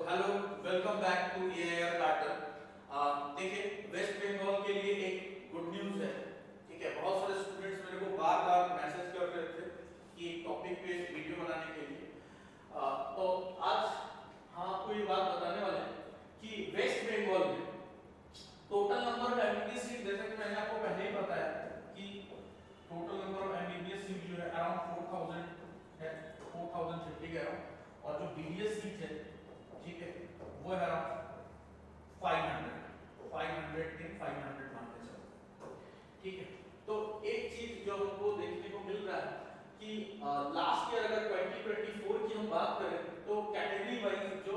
Hello, welcome back to AIR pattern. देखिए, west Bengal के लिए एक गुड न्यूज़ है। ठीक है, बहुत सारे स्टूडेंट्स मेरे को बार-बार मैसेज कर रहे थे कि टॉपिक पे वीडियो बनाने के लिए। तो आज हम आपको ये बात बताने वाले हैं कि वेस्ट बंगाल में total number of MBBS seat, जैसा कि मैंने आपको पहले ही बताया कि total number of MBBS seat जो है अराउंड 4000 है, 4050 के अराउंड, और जो बीडीएस सीट है, ठीक है, वो है अराउंड 500 के 500 मान के चलो। ठीक है, तो एक चीज जो हमको देखने को मिल रहा है कि लास्ट ईयर अगर 2024 की हम बात करें तो कैटेगरी वाइज जो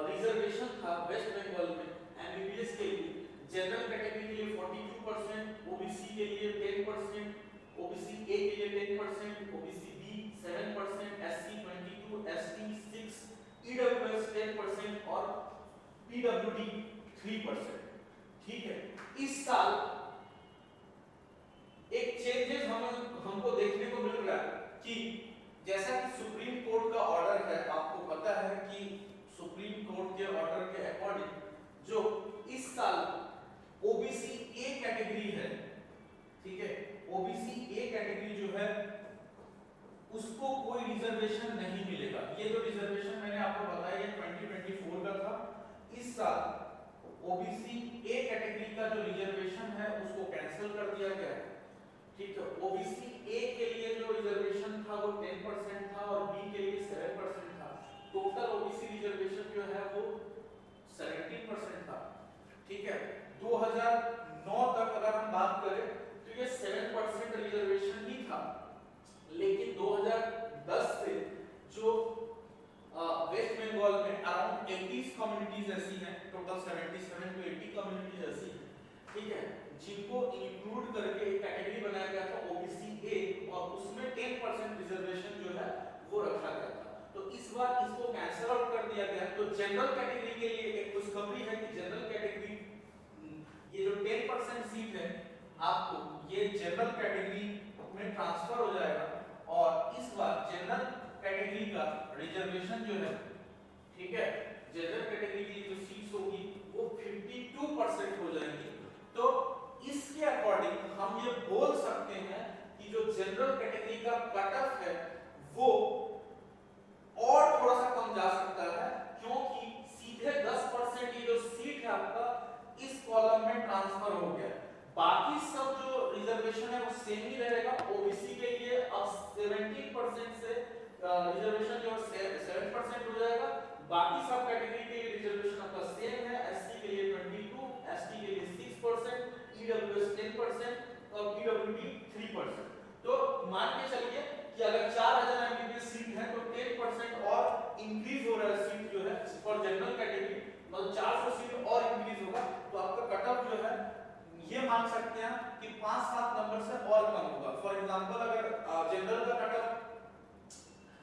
रिजर्वेशन था वेस्ट बंगाल में एमबीबीएस के लिए, जनरल कैटेगरी के लिए 42%, ओबीसी के लिए 10%, ओबीसी ए के लिए 10%, OBC B 7%, SC 22%, ST 6%, EWS 10% और पीडब्ल्यूडी 3%। ठीक है, इस साल एक चेंजेस हमको देखने को मिल रहा है कि जैसा कि सुप्रीम कोर्ट का ऑर्डर है, आपको पता है कि सुप्रीम कोर्ट के ऑर्डर के अकॉर्डिंग जो इस साल ओबीसी ए कैटेगरी है, ठीक है, ओबीसी ए कैटेगरी जो है उसको कोई रिजर्वेशन नहीं मिलेगा। ये जो रिजर्वेशन मैंने आपको बताया ये 2024 का था। इस साल ओबीसी ए कैटेगरी का जो रिजर्वेशन है उसको कैंसिल कर दिया गया है। ठीक है, ओबीसी ए के लिए जो रिजर्वेशन था वो 10% था और बी के लिए 7% था। टोटल ओबीसी रिजर्वेशन जो है वो 17% था। ठीक है, 2009 तक अगर हम बात करें तो ये 7% रिजर्वेशन ही था, लेकिन 2010 से जो वेस्ट बंगाल में अराउंड 80 कम्युनिटीज ऐसी हैं, टोटल 77 टू 80 कम्युनिटीज ऐसी हैं, ठीक है, जिनको इंक्लूड करके एक कैटेगरी बनाया गया था ओबीसी ए, और उसमें 10% रिजर्वेशन जो है वो रखा गया था। तो इस बार इसको कैंसिल आउट कर दिया गया। तो जनरल कैटेगरी के लिए एक खुशखबरी है कि जनरल कैटेगरी ये जो 10% सीट है आपको ये जनरल कैटेगरी में ट्रांसफर हो जाएगा, और इस बार जनरल कैटेगरी का रिजर्वेशन जो है, ठीक है, जनरल कैटेगरी की जो सीट्स होगी वो 52% हो जाएंगी। तो इसके अकॉर्डिंग हम ये बोल सकते हैं कि जो जनरल कैटेगरी का कट ऑफ है वो और थोड़ा सा कम जा सकता है, क्योंकि सीधे 10% ये जो सीट है आपका इस कॉलम में ट्रांसफर हो गया। बाकी सब जो रिजर्वेशन है वो सेम ही रहेगा। ओबीसी के लिए अब 17% से रिजर्वेशन जो 7% हो जाएगा। बाकी सब कैटेगरी के लिए रिजर्वेशन आपका सेम है। एससी के लिए 22, एसटी के लिए 6%, ईडब्ल्यूएस 10% और पीडब्ल्यूडी 3%। तो मान के चलिए कि अगर 4000 एमबीबीएस सीट है तो 10% और इंक्रीज हो रहा है सीट जो है फॉर जनरल कैटेगरी, मतलब 400 सीट और इंक्रीज होगा। तो आपका कट ऑफ जो है ये मान सकते हैं कि 5-7 नंबर से और कम होगा। फॉर एग्जांपल अगर जनरल का कट ऑफ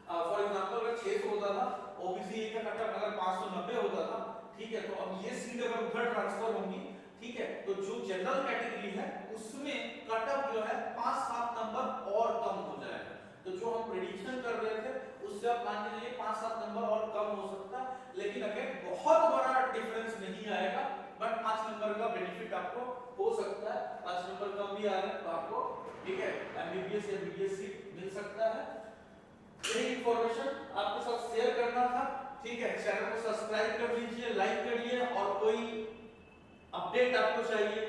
फॉर एग्जांपल अगर 600 होता था, ओबीसी ए का कट ऑफ अगर 590 होता था, ठीक है, तो अब ये सीट अगर उधर ट्रांसफर होंगी, ठीक है, तो जो जनरल कैटेगरी है उसमें कट ऑफ जो है 5-7 नंबर और कम हो जाएगा। तो जो हम प्रेडिक्शन कर रहे थे उससे आप मान के चलिए 5-7 नंबर और कम हो सकता है, लेकिन अगर बहुत बड़ा डिफरेंस नहीं आएगा, बट 5 नंबर का बेनिफिट आपको हो सकता है। 5 नंबर कम भी आ रहा है तो आपको, ठीक है, एमबीबीएस या बीडीएस सीट मिल सकता है। ये इंफॉर्मेशन आपके साथ शेयर करना था। ठीक है, चैनल को सब्सक्राइब कर लीजिए, लाइक करिए, और कोई अपडेट आपको चाहिए